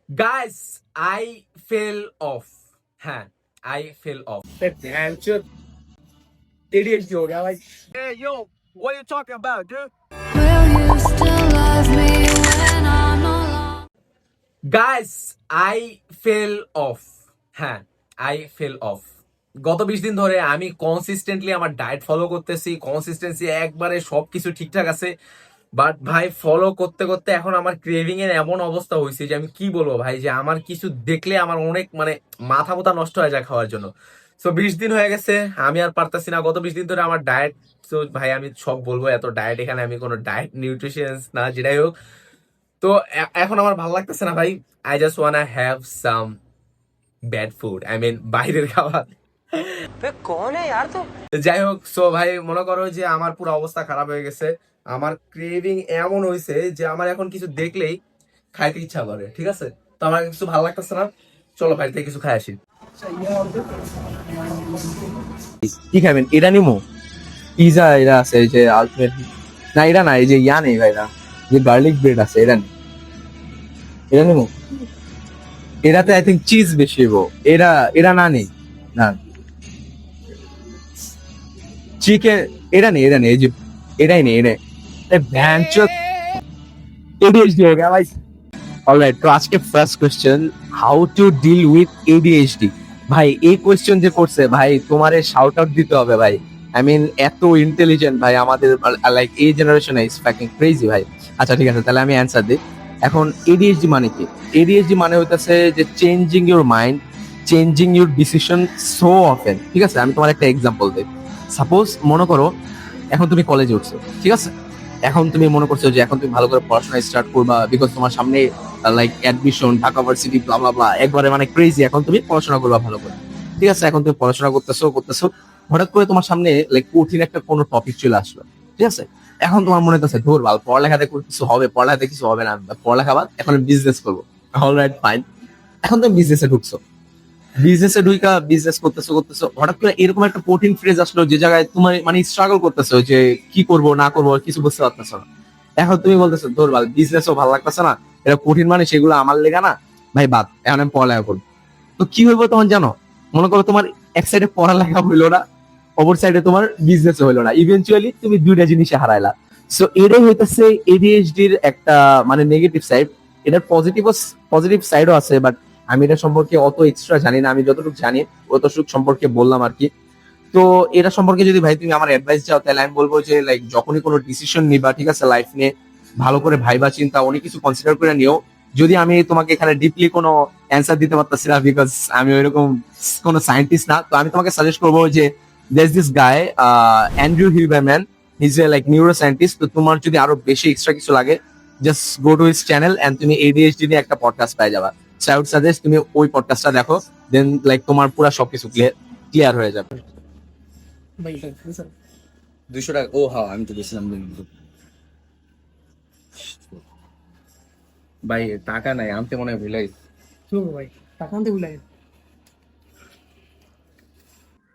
Guys I fell off हाँ आई fell off ध्यान चोद एडीएचडी हो गया भाई। Hey, yo, what you talking about, dude? Will you still love me when I'm no longer? Guys I fail of হ্যাঁ I fail of গত 20 দিন ধরে আমি কনসিস্টেন্টলি আমার ডায়েট ফলো করতেছি, কনসিস্টেন্সি একবারে সবকিছু ঠিকঠাক আছে। বাট ভাই ফলো করতে করতে এখন আমার ক্রেভিং এর এমন অবস্থা হয়েছে যে আমি কি বলবো ভাই, যে আমার কিছু দেখলে আমার অনেক মানে মাথা মোথা নষ্ট হয়ে যায় খাওয়ার জন্য। সো 20 দিন হয়ে গেছে, আমি আর পারতাছি না। গত 20 দিন ধরে আমার ডায়েট, তো ভাই আমি সব বলবো, এত ডায়েট এখানে আমি কোনো ডায়েট নিউট্রিশনস না যেটাই হোক। তো এখন আমার ভালো লাগতেছে না ভাই। I just wanna have some bad food, I mean বাইরের খাবার। कौन है यार तू? যাই হোক, সো ভাই মনে করো যে আমার পুরো অবস্থা খারাপ হয়ে গেছে। আমার ক্রেভিং এমন হয়েছে যে আমার এখন কিছু দেখলেই খাইতে ইচ্ছা করে, ঠিক আছে? তো আমার কিছু ভালো লাগতেছে না, চলো বাইরে থেকে কিছু খাই আসি। কি খাবেন? এটা নিমো পিজা, এটা আছে এই যে আলটিমেট, না এটা না, এই যে ইয়া নেই ভাই, না যে গার্লিক ব্রেড আছে এটা নেই, এটা নিমো। এটাতে আই থিঙ্ক চিজ বেশি হইব। এটা এটা না নেই, না চিকেন, এটা নেই, এটা নেই, এই যে এটাই নেই, এটাই ভ্যান চোদ এডিএইচডি हो गया भाई। অলরাইট, তো আজকে first question, how to deal with ADHD. ভাই এই কোশ্চেন যে করছে ভাই, তোমারে শাউট আউট দিতে হবে ভাই। আই মিন এত ইন্টেলিজেন্ট ভাই আমাদের, লাইক এই জেনারেশন ইজ ফাকিং ক্রেজি ভাই। আচ্ছা ঠিক আছে, তাহলে আমি অ্যান্সার দিই। এখন এডিএইচডি মানে কি? এডিএইচডি মানে হইতাছে যে changing your mind, changing your decision so often. ঠিক আছে, আমি তোমার একটা এক্সাম্পল দিই। সাপোজ মনে করো এখন তুমি কলেজে উঠছো, ঠিক আছে? এখন তুমি মনে করছো যে এখন তুমি ভালো করে পড়াশোনা স্টার্ট করবা, বিকজ তোমার সামনে লাইক অ্যাডমিশন, ঢাকা ভার্সিটি, ব্লা ব্লা ব্লা, একবারে মানে ক্রেজি। এখন তুমি পড়াশোনা করবা ভালো করে, ঠিক আছে? এখন তুমি পড়াশোনা করতেছো, হঠাৎ করে তোমার সামনে লাইক কঠিন একটা কোনো টপিক চলে আসলো, ঠিক আছে? এখন তোমার মনে হচ্ছে ধর ভালো পড়ালেখাতে কিছু হবে, পড়ালেখাতে কিছু হবে না, পড়ালেখা বাদ, এখন বিজনেস করবো। অলরাইট ফাইন, এখন তুমি বিজনেসে ঢুকছো, বিজনেসে ঢুইকা বিজনেস করতেছো, হঠাৎ করে এরকম একটা কঠিন ফ্রেজ আসলো যে জায়গায় তোমার মানে স্ট্রাগল করতেছো যে কি করবো না করবো কিছু বুঝতে পারতেছো না। এখন তুমি বলতেছো ধর ভাই বিজনেসও ভালো লাগতেছে না, এটা কঠিন, মানে সেগুলো আমার লেগা না ভাই, বাদ, এখন আমি পড়ালেখা করবো। তো কি হইবো তখন জানো? মনে করো তোমার এক সাইডে পড়ালেখা হইলো না, অপর সাইডে তোমার বিজনেস হইলো না, ইভেনচুয়ালি তুমি দুইটা জিনিসে হারাইলা। সো এটাই হইতেছে এডিএইচডির একটা মানে নেগেটিভ সাইড। এটার পজিটিভ সাইডও আছে, বাট আমি এটা সম্পর্কে অত এক্সট্রা জানি না। আমি যতটুকু জানি অতটুকু সম্পর্কে বললাম আর কি। তো এটা সম্পর্কে যদি ভাই তুমি আমার অ্যাডভাইস চাও, তাহলে আমি বলবো যে লাইক যখনই কোনো ডিসিশন নিবা, ঠিক আছে, লাইফ নিয়ে ভালো করে ভাইবা চিন্তা অনেক কিছু কনসিডার করে নিও। যদি আমি তোমাকে এখানে ডিপলি কোনো অ্যান্সার দিতে পারতেছি না, বিকজ আমি ওইরকম কোনো সায়েন্টিস্ট না, তো আমি তোমাকে সাজেস্ট করবো যে there's this guy Andrew Hilberman, he's a like neuroscientist। তো তোমার যদি আরো বেশি এক্সট্রা কিছু লাগে, just go to his channel and তুমি এডিএইচডি নিয়ে একটা পডকাস্ট পেয়ে যাবা। সো আই উড সাজেস্ট তুমি ওই পডকাস্টটা দেখো, দেন লাইক তোমার পুরো সবকিছু ক্লিয়ার হয়ে যাবে। 200 টাকা? ও হ্যাঁ, আমি তো গেছিলাম ভাই, টাকা নাই আনতে, মনে হয় ভুলাই। ভাই টাকা আনতে ভুলে গেছি।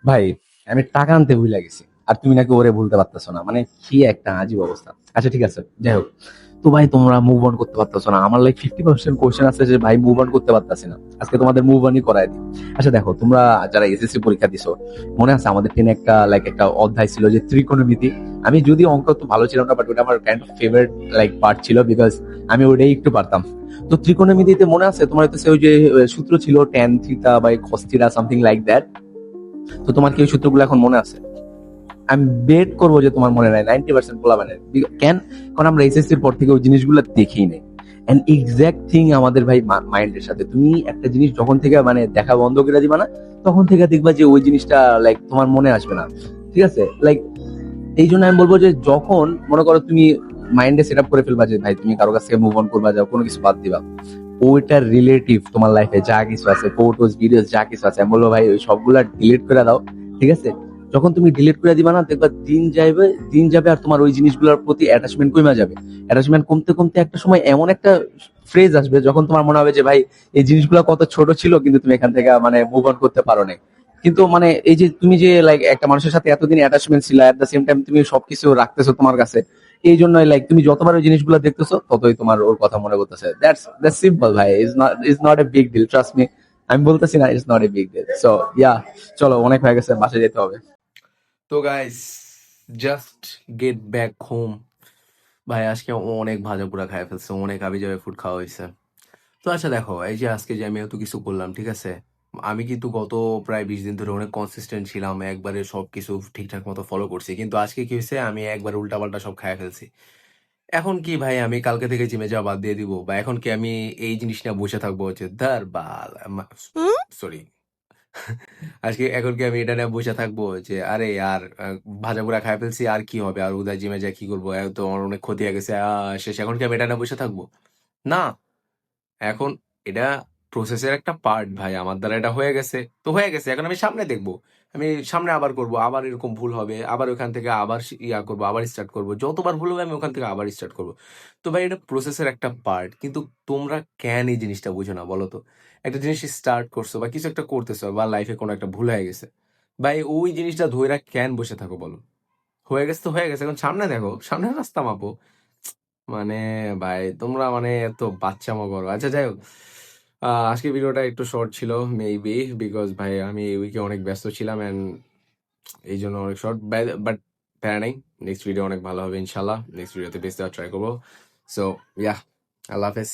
ভাই আমি টাকা আনতে ভুলে গেছি, আর তুমি নাকি ওরে ভুলতে পারতেছো না, মানে কি একটা আজীব অবস্থা। আচ্ছা ঠিক আছে, যাই হোক। তো ভাই তোমরা মুভ অন করতে পারতেছো না, আমার লাইক 50% কোশ্চেন আছে যে ভাই মুভ অন করতে পারতেছি না। আজকে তোমাদের মুভ অনই করাই দিই। আচ্ছা দেখো, তোমরা যারা এসএসসি পরীক্ষা দিছো, মনে আছে আমাদের টেনে একটা লাইক একটা অধ্যায় ছিল যে ত্রিকোণমিতি। আমি যদি অঙ্ক তো ভালো ছিলাম না, বাট ওটা আমার kind of favourite like part ছিল, বিকজ আমি ওটাই একটু পারতাম। তো ত্রিকোণমিতিতে মনে আছে তোমার হচ্ছে ওই যে সূত্র ছিল tan theta by cos theta, something like that. তো তোমার কি ওই সূত্রগুলো এখন মনে আছে? আমি বেট করবো যে তোমার মনে নাই, 90% বলা মানে। কেন? কারণ আমরা এসএসসির পর থেকে ওই জিনিসগুলো দেখেই নেই। এন্ড এক্সাক্ট থিং আমাদের ভাই মাইন্ডের সাথে। তুমি একটা জিনিস যখন থেকে মানে দেখা বন্ধ করে দিবা না, তখন থেকে দেখবা যে ওই জিনিসটা লাইক তোমার মনে আসবে না, ঠিক আছে? লাইক এই জন্য আমি বলবো যে যখন মনে করো তুমি মাইন্ডে সেট আপ করে ফেলবা যে ভাই তুমি কারো কাছ থেকে মুভ অন করবা, যাও কোনো কিছু বাদ দিবা, ওইটার রিলেটিভ তোমার লাইফে যা কিছু আছে, ফটোস ভিডিওস যা কিছু আছে, আমি বলবো ভাই ওই সবগুলা ডিলিট করে দাও, ঠিক আছে? যখন তুমি ডিলিট করে দিবা না, দেখবা দিন যাবে আর তোমার ওই জিনিসগুলোর প্রতি অ্যাটাচমেন্ট কমে যাবে। অ্যাটাচমেন্ট কমতে কমতে একটা সময় এমন একটা ফ্রেজ আসবে যখন তোমার মনে হবে যে ভাই এই জিনিসগুলো কত ছোট ছিল, কিন্তু তুমি এখান থেকে মানে মুভ অন করতে পারো না। কিন্তু মানে এই যে তুমি যে লাইক একটা মানুষের সাথে এতদিন অ্যাটাচমেন্ট ছিল, এট দ্য সেম টাইম তুমি সবকিছু রাখতেছো তোমার কাছে, এই জন্যই লাইক তুমি যতবার ওই জিনিসগুলো দেখতেছো ততই তোমার ওর কথা মনে করতেছে। দ্যাটস সিম্পল ভাই, is not a big deal, trust me. আমি বলতেছি না it's not a big deal. So yeah, চলো অনেক হয়ে গেছে, বাসায় যেতে হবে। তো guys, just get back home. ভাই আজকে অনেক ভাজা পুরা খাই ফেলছে, অনেক আবি যাবে ফুড খাওয়া হয়েছে। তো আচ্ছা দেখো, এই যে আজকে যে আমি এত কিছু করলাম, ঠিক আছে, আমি কিন্তু গত প্রায় 20 দিন ধরে অনেক কনসিস্টেন্ট ছিলাম, একবারে সবকিছু ঠিকঠাক মতো ফলো করছি, কিন্তু আজকে কি হয়েছে, আমি একবার উল্টাপাল্টা সব খাই ফেলছি। এখন কি ভাই আমি কালকে থেকে জিমে যাওয়া বাদ দিয়ে দিব, বা এখন কি আমি এই জিনিস নিয়ে বসে থাকবো হচ্ছে ধার বাল, সরি, আজকে এখন কি আমি এটা নিয়ে বসে থাকবো যে আরে আর ভাজা পোড়া খাই ফেলছি, আর কি হবে, আর উদয় জিমে যা কি করবো, তো আমার অনেক ক্ষতি হয়ে গেছে, শেষ, এখন কি আমি এটা নিয়ে বসে থাকবো? না, এখন এটা প্রসেসের একটা পার্ট ভাই, আমার দ্বারা এটা হয়ে গেছে তো হয়ে গেছে, এখন আমি সামনে দেখবো, আমি সামনে আবার করব, আবার এরকম ভুল হবে, আবার ওখান থেকে আবার ইয়া করবো, আবার স্টার্ট করবো, যতবার ভুল হবে আমি ওখান থেকে আবার স্টার্ট করবো। তো ভাই এটা প্রসেসের একটা পার্ট, কিন্তু তোমরা কেন এই জিনিসটা বুঝো না বলো তো? একটা জিনিস স্টার্ট করছো বা কিছু একটা করতেছো, বা লাইফে কোনো একটা ভুল হয়ে গেছে, ভাই ওই জিনিসটা ধইরা কেন বসে থাকো বলো? হয়ে গেছে তো হয়ে গেছে, এখন সামনে দেখো, সামনের রাস্তা মাপো। মানে ভাই তোমরা মানে এত বাচ্চামো করো। আচ্ছা যাই হোক, আজকে ভিডিওটা একটু শর্ট ছিল মেবি, বিকজ ভাই আমি এই উইকে অনেক ব্যস্ত ছিলাম, এন্ড এই জন্য অনেক শর্ট, বাট প্যারা নাই, নেক্সট ভিডিও অনেক ভালো হবে ইনশাল্লাহ, নেক্সট ভিডিওতে বেস্ট দেওয়ার ট্রাই করবো। সো ইয়া, আল্লাহ হাফেজ।